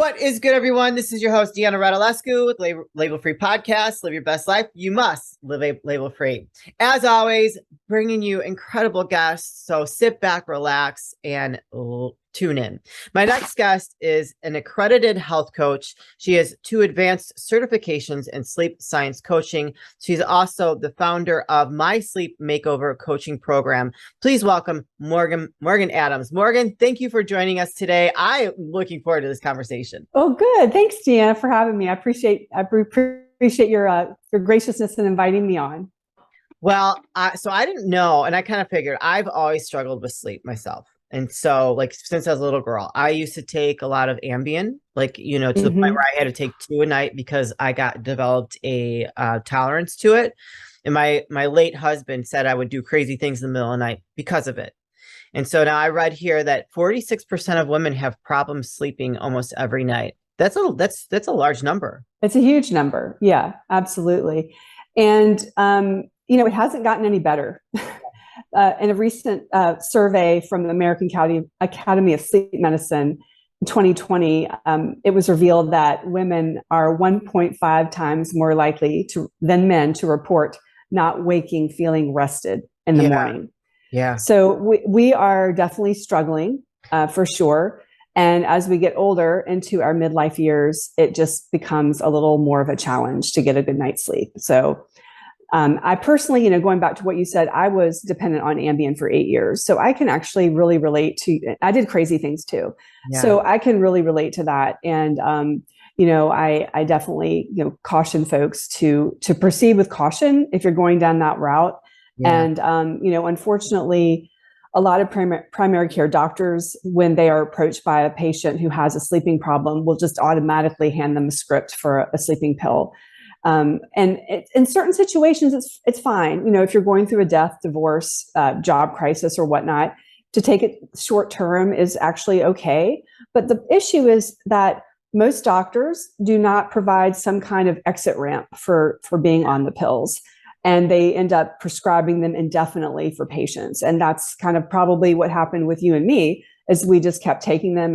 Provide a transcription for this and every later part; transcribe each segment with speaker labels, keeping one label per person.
Speaker 1: What is good, everyone? This is your host, Deanna Radulescu with Label Free Podcast. Live your best life. You must live label free. As always, bringing you incredible guests. So sit back, relax, and tune in. My next guest is an accredited health coach. She has 2 advanced certifications in sleep science coaching. She's also the founder of My Sleep Makeover coaching program. Please welcome Morgan Adams. Morgan, thank you for joining us today. I'm looking forward to this conversation.
Speaker 2: Oh, good. Thanks, Deanna, for having me. I appreciate your graciousness in inviting me on.
Speaker 1: Well, so I didn't know, and I kind of figured I've always struggled with sleep myself. And so, like, since I was a little girl, I used to take a lot of Ambien, like, to the point where I had to take 2 a night because I developed a tolerance to it. And my late husband said I would do crazy things in the middle of the night because of it. And so now I read here that 46% of women have problems sleeping almost every night. That's a large number.
Speaker 2: It's a huge number. Yeah, absolutely. And, it hasn't gotten any better. In a recent survey from the American Academy of Sleep Medicine in 2020, it was revealed that women are 1.5 times more likely than men to report not waking feeling rested in the morning.
Speaker 1: Yeah.
Speaker 2: So we are definitely struggling for sure. And as we get older into our midlife years, it just becomes a little more of a challenge to get a good night's sleep. So I personally, going back to what you said, I was dependent on Ambien for 8 years. So I can actually really relate I did crazy things too. Yeah. So I can really relate to that. And, I definitely, caution folks to proceed with caution if you're going down that route. Yeah. And, unfortunately, a lot of primary care doctors, when they are approached by a patient who has a sleeping problem, will just automatically hand them a script for a sleeping pill. And in certain situations, it's fine. If you're going through a death, divorce, job crisis or whatnot, to take it short term is actually okay. But the issue is that most doctors do not provide some kind of exit ramp for being on the pills. And they end up prescribing them indefinitely for patients. And that's kind of probably what happened with you and me, is we just kept taking them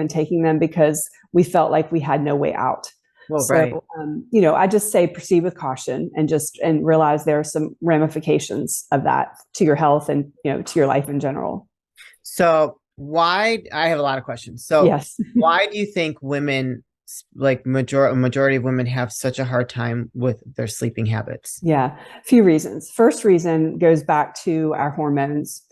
Speaker 2: because we felt like we had no way out.
Speaker 1: Well, so, right.
Speaker 2: I just say proceed with caution and realize there are some ramifications of that to your health and, to your life in general.
Speaker 1: So I have a lot of questions. So
Speaker 2: yes.
Speaker 1: Why do you think women, like majority of women, have such a hard time with their sleeping habits?
Speaker 2: Yeah, a few reasons. First reason goes back to our hormones.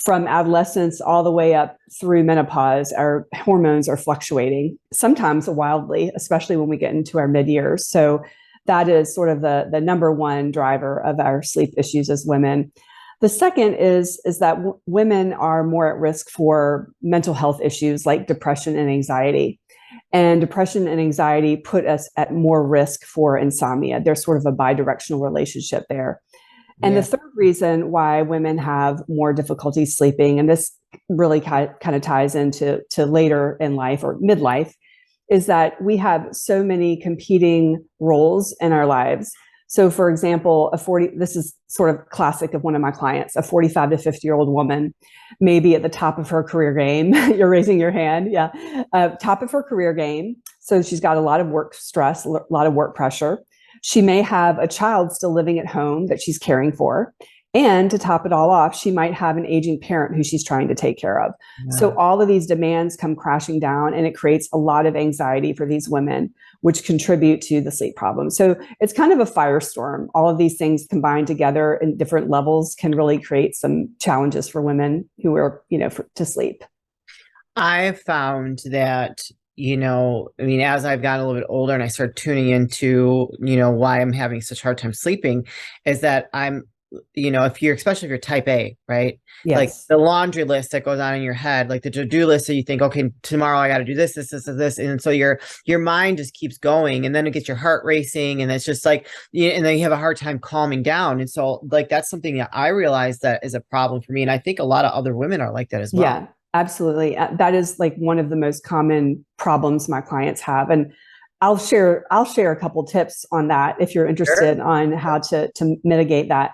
Speaker 2: From adolescence all the way up through menopause, our hormones are fluctuating, sometimes wildly, especially when we get into our mid-years. So that is sort of the number one driver of our sleep issues as women. The second is that women are more at risk for mental health issues like depression and anxiety. And depression and anxiety put us at more risk for insomnia. There's sort of a bidirectional relationship there. And the third reason why women have more difficulty sleeping, and this really kind of ties into later in life or midlife, is that we have so many competing roles in our lives. So for example, this is sort of classic of one of my clients, a 45 to 50-year-old woman, maybe at the top of her career game. You're raising your hand. Yeah. Top of her career game. So she's got a lot of work stress, a lot of work pressure. She may have a child still living at home that she's caring for. And to top it all off, she might have an aging parent who she's trying to take care of. Yeah. So all of these demands come crashing down, and it creates a lot of anxiety for these women, which contribute to the sleep problem. So it's kind of a firestorm. All of these things combined together in different levels can really create some challenges for women who are, to sleep.
Speaker 1: I've found that as I've gotten a little bit older and I started tuning into, why I'm having such a hard time sleeping, is that I'm, especially if you're type A, right?
Speaker 2: Yes.
Speaker 1: Like the laundry list that goes on in your head, like the to-do list that you think, okay, tomorrow I got to do this. And so your mind just keeps going, and then it gets your heart racing, and it's just like, and then you have a hard time calming down. And so like, that's something that I realized that is a problem for me. And I think a lot of other women are like that as well.
Speaker 2: Yeah. Absolutely. That is like one of the most common problems my clients have. And I'll share a couple tips on that if you're interested. Sure. On how to mitigate that.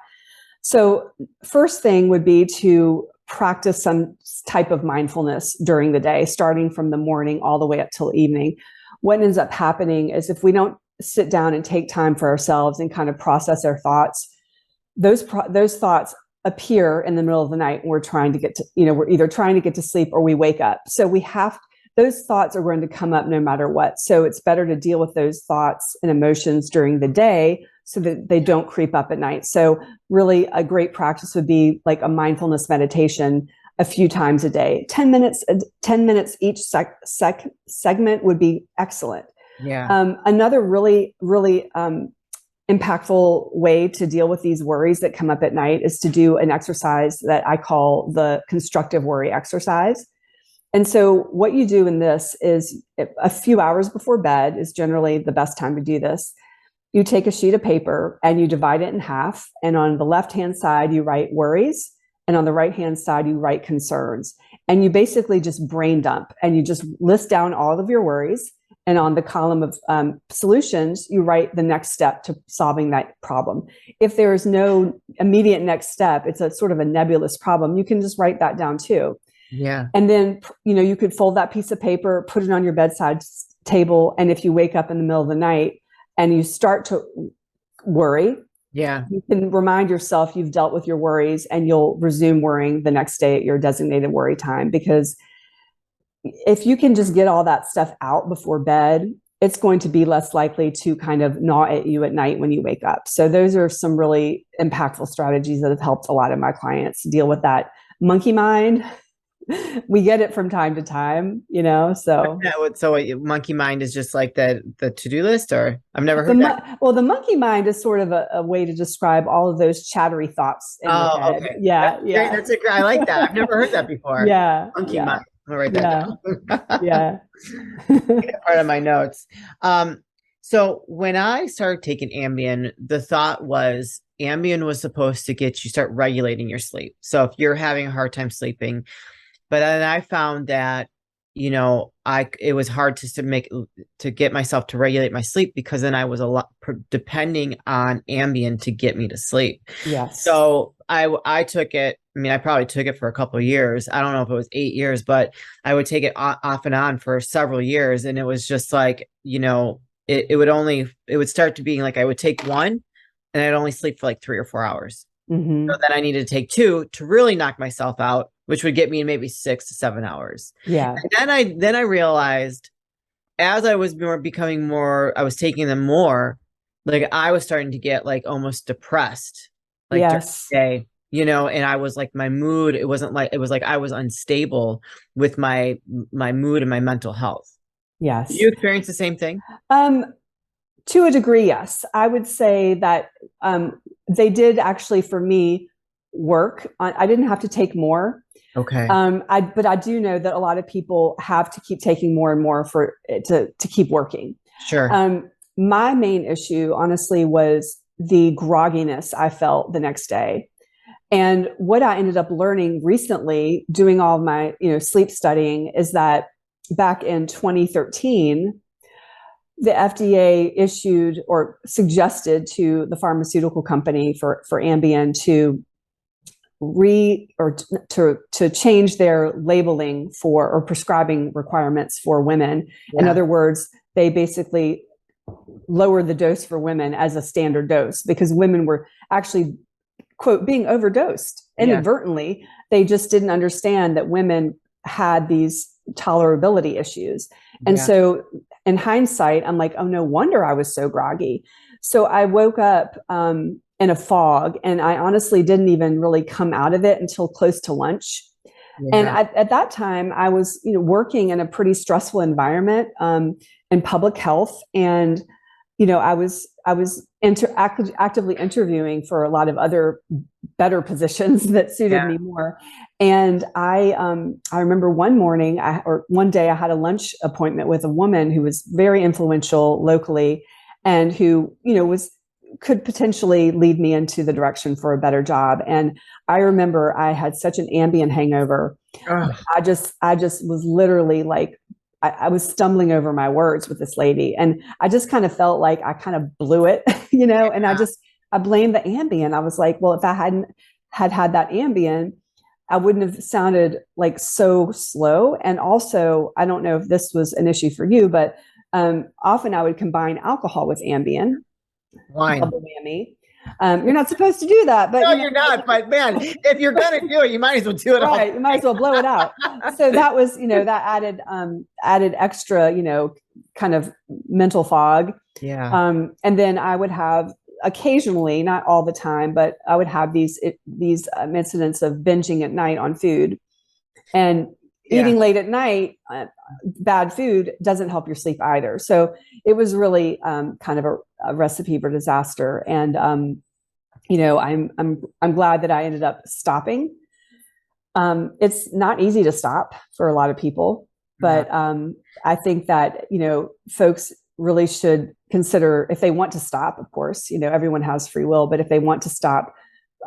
Speaker 2: So first thing would be to practice some type of mindfulness during the day, starting from the morning all the way up till evening. what ends up happening is if we don't sit down and take time for ourselves and kind of process our thoughts, those thoughts appear in the middle of the night when we're trying to get to, we're either trying to get to sleep or we wake up. So those thoughts are going to come up no matter what. So it's better to deal with those thoughts and emotions during the day so that they don't creep up at night. So really a great practice would be like a mindfulness meditation a few times a day. 10 minutes each segment would be excellent.
Speaker 1: Yeah.
Speaker 2: Another really, really impactful way to deal with these worries that come up at night is to do an exercise that I call the constructive worry exercise. And so what you do in this is a few hours before bed is generally the best time to do this. You take a sheet of paper and you divide it in half. And on the left-hand side, you write worries. And on the right-hand side, you write concerns. And you basically just brain dump and you just list down all of your worries. And on the column of solutions, you write the next step to solving that problem. If there is no immediate next step, it's a sort of a nebulous problem, you can just write that down too.
Speaker 1: Yeah.
Speaker 2: And then, you could fold that piece of paper, put it on your bedside table. And if you wake up in the middle of the night and you start to worry, you can remind yourself you've dealt with your worries and you'll resume worrying the next day at your designated worry time. Because if you can just get all that stuff out before bed, it's going to be less likely to kind of gnaw at you at night when you wake up. So those are some really impactful strategies that have helped a lot of my clients deal with that monkey mind. We get it from time to time, so.
Speaker 1: So monkey mind is just like the to-do list, or I've never heard that.
Speaker 2: Well, the monkey mind is sort of a way to describe all of those chattery thoughts in your head.
Speaker 1: Okay.
Speaker 2: Yeah.
Speaker 1: I like that. I've never heard that before. Monkey mind. I'll write that down. Part of my notes. So when I started taking Ambien, the thought was Ambien was supposed to start regulating your sleep. So if you're having a hard time sleeping, but then I found that, it was hard to get myself to regulate my sleep because then I was a lot depending on Ambien to get me to sleep.
Speaker 2: Yes.
Speaker 1: So I took it. I mean, I probably took it for a couple of years. I don't know if it was 8 years, but I would take it off and on for several years. And it was just like, it would start to being like, I would take one and I'd only sleep for like 3 or 4 hours.
Speaker 2: Mm-hmm.
Speaker 1: So then I needed to take 2 to really knock myself out, which would get me maybe 6 to 7 hours.
Speaker 2: Yeah.
Speaker 1: And then I realized as I was I was taking them more, like I was starting to get like almost depressed, like during the day, and I was like, my mood, it was like I was unstable with my mood and my mental health.
Speaker 2: Yes.
Speaker 1: Did you experience the same thing?
Speaker 2: To a degree, yes. I would say that they did actually, for me, work. I didn't have to take more.
Speaker 1: Okay.
Speaker 2: But I do know that a lot of people have to keep taking more and more for it to keep working.
Speaker 1: Sure.
Speaker 2: My main issue, honestly, was the grogginess I felt the next day. And what I ended up learning recently, doing all of my sleep studying, is that back in 2013, the FDA issued or suggested to the pharmaceutical company for Ambien to to change their labeling or prescribing requirements for women. Yeah. In other words, they basically lowered the dose for women as a standard dose because women were actually, quote, being overdosed inadvertently. Yeah. They just didn't understand that women had these tolerability issues. And so in hindsight, I'm like, oh, no wonder I was so groggy. So I woke up in a fog, and I honestly didn't even really come out of it until close to lunch. Yeah. And at that time, I was working in a pretty stressful environment in public health, and I was actively interviewing for a lot of other better positions that suited me more. And I remember one day I had a lunch appointment with a woman who was very influential locally, and who could potentially lead me into the direction for a better job. And I remember I had such an Ambien hangover. I just was literally like, I was stumbling over my words with this lady. And I just kind of felt like I kind of blew it, and I blamed the Ambien. I was like, well, if I hadn't had that Ambien, I wouldn't have sounded like so slow. And also, I don't know if this was an issue for you, but Often I would combine alcohol with Ambien,
Speaker 1: Wine.
Speaker 2: double whammy. You're not supposed to do that, but
Speaker 1: No, you're not. But man, if you're gonna do it, you might as well do it all.
Speaker 2: right, you might as well blow it out. So that was, that added extra, kind of mental fog.
Speaker 1: Yeah.
Speaker 2: And then I would have occasionally, not all the time, but I would have these incidents of binging at night on food, and eating late at night. Bad food doesn't help your sleep either. So it was really kind of a recipe for disaster. And I'm glad that I ended up stopping. It's not easy to stop for a lot of people, but I think that folks really should consider, if they want to stop, of course, everyone has free will, but if they want to stop,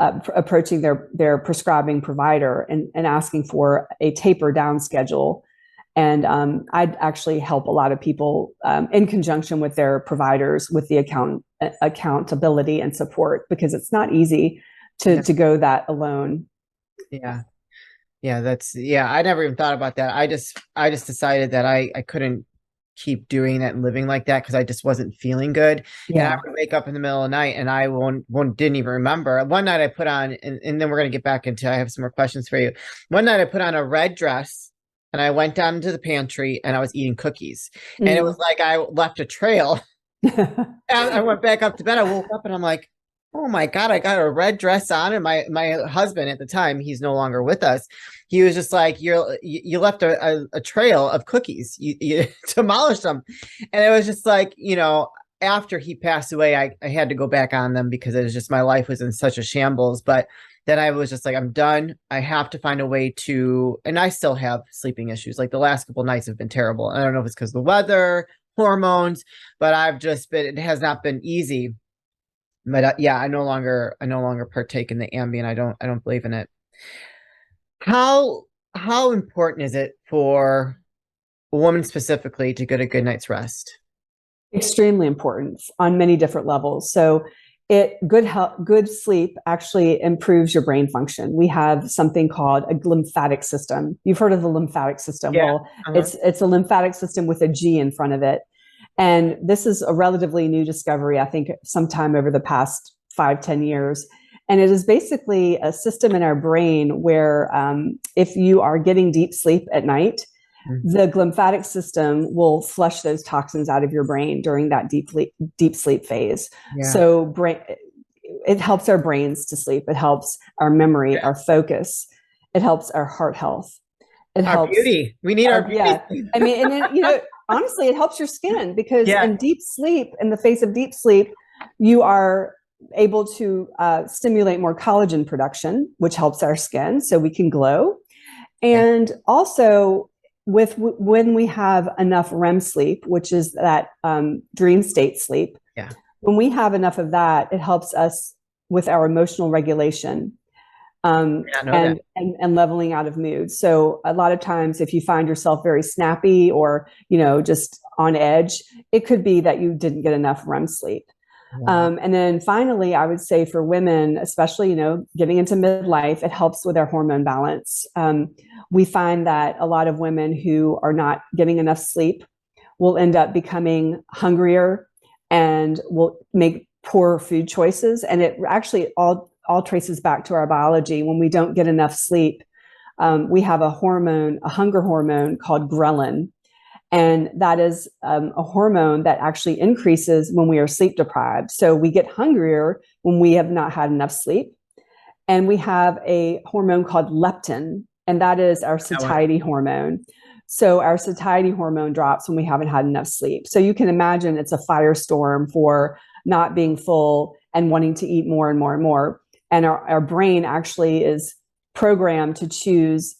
Speaker 2: approaching their prescribing provider and asking for a taper down schedule. And I'd actually help a lot of people in conjunction with their providers with the accountability and support, because it's not easy to go that alone.
Speaker 1: Yeah. I never even thought about that. I just decided that I couldn't keep doing that and living like that, because I just wasn't feeling good.
Speaker 2: Yeah.
Speaker 1: And I would wake up in the middle of the night and I didn't even remember. One night I put on, and then we're going to get back into, I have some more questions for you. One night I put on a red dress and I went down into the pantry and I was eating cookies. And it was like I left a trail. And I went back up to bed. I woke up and I'm like, oh my God, I got a red dress on. And my husband at the time, he's no longer with us. He was just like, you left a trail of cookies. You demolished them. And it was just like, after he passed away, I had to go back on them because it was just, my life was in such a shambles. But then I was just like, I'm done. I have to find a way to, and I still have sleeping issues. Like the last couple of nights have been terrible. I don't know if it's because of the weather, hormones, but it has not been easy. But I no longer partake in the Ambien. I don't believe in it. How important is it for a woman specifically to get a good night's rest?
Speaker 2: Extremely important on many different levels. So good sleep actually improves your brain function. We have something called a lymphatic system. You've heard of the lymphatic system.
Speaker 1: Yeah.
Speaker 2: Well, it's a lymphatic system with a G in front of it. And this is a relatively new discovery, I think, sometime over the past 5-10 years. And it is basically a system in our brain where if you are getting deep sleep at night, the lymphatic system will flush those toxins out of your brain during that deep sleep phase. Yeah. So it helps our brains to sleep. It helps our memory, our focus. It helps our heart health. It helps
Speaker 1: beauty. We need our beauty.
Speaker 2: Yeah. I mean, and then, honestly, it helps your skin, because in the face of deep sleep, you are able to stimulate more collagen production, which helps our skin so we can glow. And also when we have enough REM sleep, which is that dream state sleep, when we have enough of that, it helps us with our emotional regulation. And leveling out of mood. So a lot of times if you find yourself very snappy or, just on edge, it could be that you didn't get enough REM sleep. Wow. And then finally, I would say for women, especially, getting into midlife, it helps with our hormone balance. We find that a lot of women who are not getting enough sleep will end up becoming hungrier and will make poor food choices. And it actually all traces back to our biology. When we don't get enough sleep, we have a hunger hormone called ghrelin. And that is a hormone that actually increases when we are sleep deprived. So we get hungrier when we have not had enough sleep. And we have a hormone called leptin, and that is our satiety hormone. So our satiety hormone drops when we haven't had enough sleep. So you can imagine it's a firestorm for not being full and wanting to eat more and more and more. And our brain actually is programmed to choose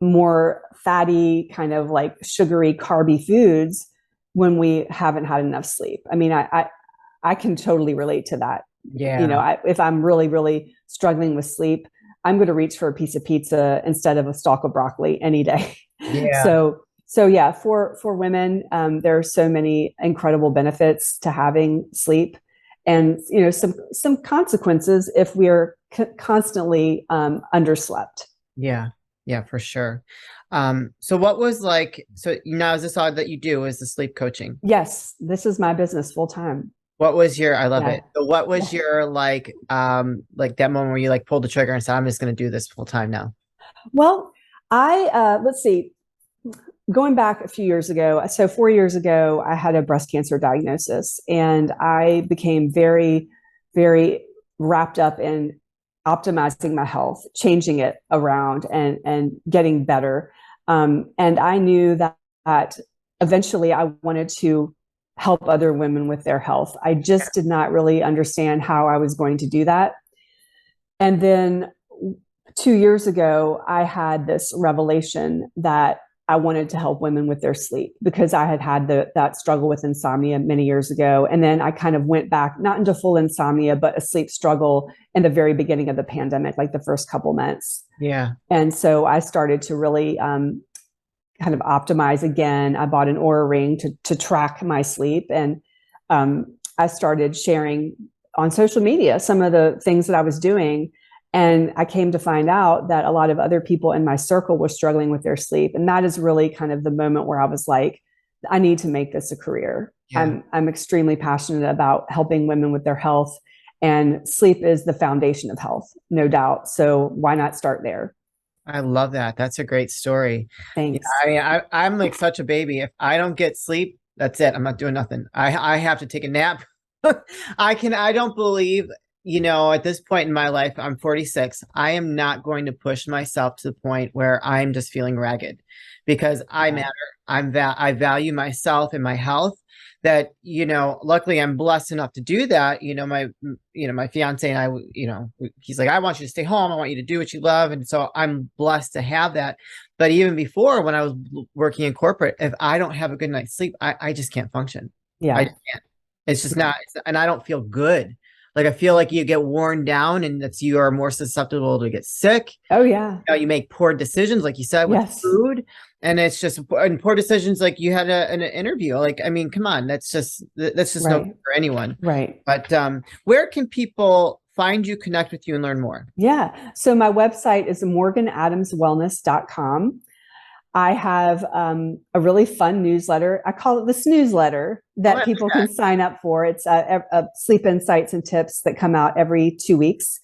Speaker 2: more fatty, kind of like sugary, carby foods when we haven't had enough sleep. I mean, I can totally relate to that. Yeah. If I'm really, really struggling with sleep, I'm going to reach for a piece of pizza instead of a stalk of broccoli any day. Yeah. So yeah, for women, there are so many incredible benefits to having sleep, and some consequences if we're constantly underslept.
Speaker 1: Yeah. Yeah, for sure. So what was like, so now is this all that you do is the sleep coaching?
Speaker 2: Yes, this is my business full time.
Speaker 1: What was your, I love
Speaker 2: Yeah.
Speaker 1: it. So what
Speaker 2: Yeah.
Speaker 1: was your like that moment where you like pulled the trigger and said, I'm just going to do this full time now?
Speaker 2: Well, let's see, going back a few years ago, so 4 years ago, I had a breast cancer diagnosis, and I became very, very wrapped up in optimizing my health, changing it around, and getting better. And I knew that eventually I wanted to help other women with their health. I just did not really understand how I was going to do that. And then 2 years ago, I had this revelation that I wanted to help women with their sleep because I had had that struggle with insomnia many years ago. And then I kind of went back, not into full insomnia, but a sleep struggle in the very beginning of the pandemic, like the first couple months.
Speaker 1: Yeah.
Speaker 2: And so I started to really kind of optimize again. I bought an Aura ring to track my sleep. And I started sharing on social media some of the things that I was doing. And I came to find out that a lot of other people in my circle were struggling with their sleep. And that is really kind of the moment where I was like, I need to make this a career.
Speaker 1: Yeah.
Speaker 2: I'm extremely passionate about helping women with their health. And sleep is the foundation of health, no doubt. So why not start there?
Speaker 1: I love that. That's a great story. Yeah,
Speaker 2: Thanks.
Speaker 1: I mean, I'm like such a baby. If I don't get sleep, that's it. I'm not doing nothing. I have to take a nap. I don't believe, at this point in my life, I'm 46. I am not going to push myself to the point where I'm just feeling ragged because I
Speaker 2: Yeah.
Speaker 1: matter. I value myself and my health that, luckily I'm blessed enough to do that. My fiance and I, he's like, I want you to stay home. I want you to do what you love. And so I'm blessed to have that. But even before when I was working in corporate, if I don't have a good night's sleep, I just can't function. I
Speaker 2: Yeah.
Speaker 1: just can't. It's just not, and I don't feel good. Like I feel like you get worn down and that's you are more susceptible to get sick.
Speaker 2: Oh, yeah.
Speaker 1: You make poor decisions, like you said, with
Speaker 2: Yes.
Speaker 1: food. And it's just and poor decisions like you had an interview. Like, I mean, come on, that's just no good
Speaker 2: Right.
Speaker 1: for anyone.
Speaker 2: Right.
Speaker 1: But where can people find you, connect with you, and learn more?
Speaker 2: Yeah. So my website is morganadamswellness.com. I have a really fun newsletter. I call it the snooze letter
Speaker 1: Oh,
Speaker 2: that people can sign up for. It's a sleep insights and tips that come out every 2 weeks.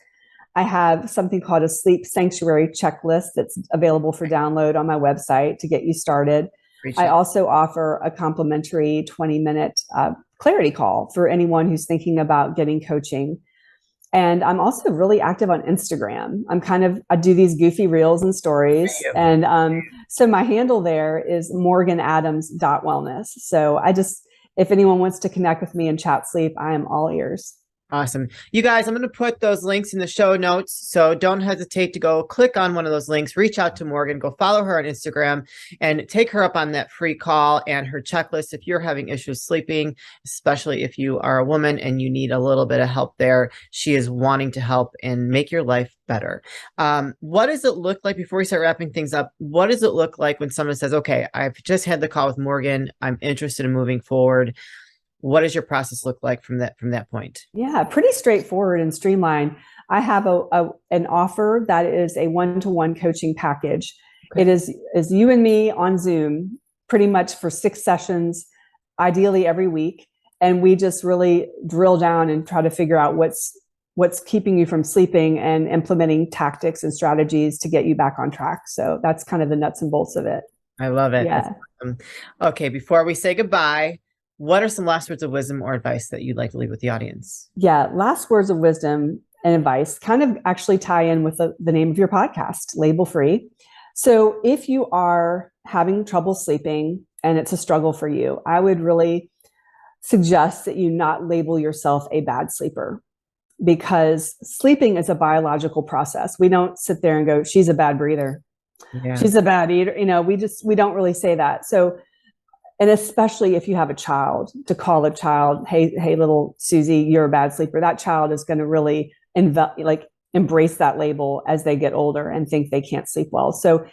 Speaker 2: I have something called a sleep sanctuary checklist that's available for download on my website to get you started. I also offer a complimentary 20-minute clarity call for anyone who's thinking about getting coaching. And I'm also really active on Instagram. I do these goofy reels and stories. And so my handle there is morganadams.wellness. So if anyone wants to connect with me and chat sleep, I am all ears.
Speaker 1: Awesome. You guys, I'm going to put those links in the show notes. So don't hesitate to go click on one of those links, reach out to Morgan, go follow her on Instagram and take her up on that free call and her checklist. If you're having issues sleeping, especially if you are a woman and you need a little bit of help there, she is wanting to help and make your life better. What does it look like before we start wrapping things up? What does it look like when someone says, okay, I've just had the call with Morgan. I'm interested in moving forward. What does your process look like from that point?
Speaker 2: Yeah, pretty straightforward and streamlined. I have an offer that is a one-to-one coaching package.
Speaker 1: Okay.
Speaker 2: It is you and me on Zoom, pretty much for 6 sessions, ideally every week, and we just really drill down and try to figure out what's keeping you from sleeping and implementing tactics and strategies to get you back on track. So that's kind of the nuts and bolts of it.
Speaker 1: I love it.
Speaker 2: Yeah.
Speaker 1: Awesome. Okay, before we say goodbye, what are some last words of wisdom or advice that you'd like to leave with the audience?
Speaker 2: Yeah, last words of wisdom and advice kind of actually tie in with the name of your podcast, Label Free. So if you are having trouble sleeping and it's a struggle for you, I would really suggest that you not label yourself a bad sleeper, because sleeping is a biological process. We don't sit there and go, she's a bad breather.
Speaker 1: Yeah.
Speaker 2: She's a bad eater. We don't really say that. So, and especially if you have a child, to call a child, hey, little Susie, you're a bad sleeper. That child is going to really embrace that label as they get older and think they can't sleep well. So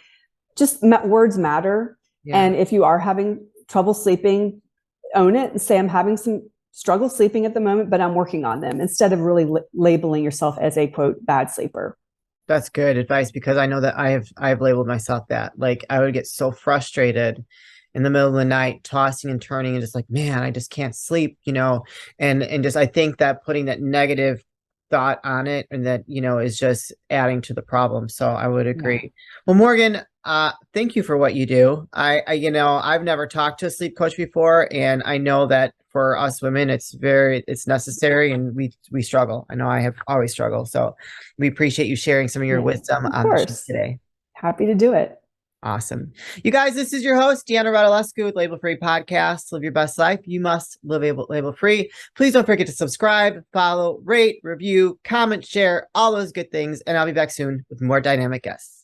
Speaker 2: just words matter. Yeah. And if you are having trouble sleeping, own it and say, I'm having some struggle sleeping at the moment, but I'm working on them, instead of really labeling yourself as a quote bad sleeper.
Speaker 1: That's good advice, because I know that I've labeled myself that. Like, I would get so frustrated in the middle of the night, tossing and turning, and just like, man, I just can't sleep, and just I think that putting that negative thought on it, and that, is just adding to the problem. So I would agree.
Speaker 2: Yeah.
Speaker 1: Well, Morgan, thank you for what you do. I've never talked to a sleep coach before, and I know that for us women, it's necessary, and we struggle. I know I have always struggled. So we appreciate you sharing some of your
Speaker 2: Yeah,
Speaker 1: wisdom
Speaker 2: of
Speaker 1: on the show
Speaker 2: course.
Speaker 1: today.
Speaker 2: Happy to do it.
Speaker 1: Awesome. You guys, this is your host, Deanna Radulescu with Label Free Podcast. Live your best life. You must live label free. Please don't forget to subscribe, follow, rate, review, comment, share, all those good things. And I'll be back soon with more dynamic guests.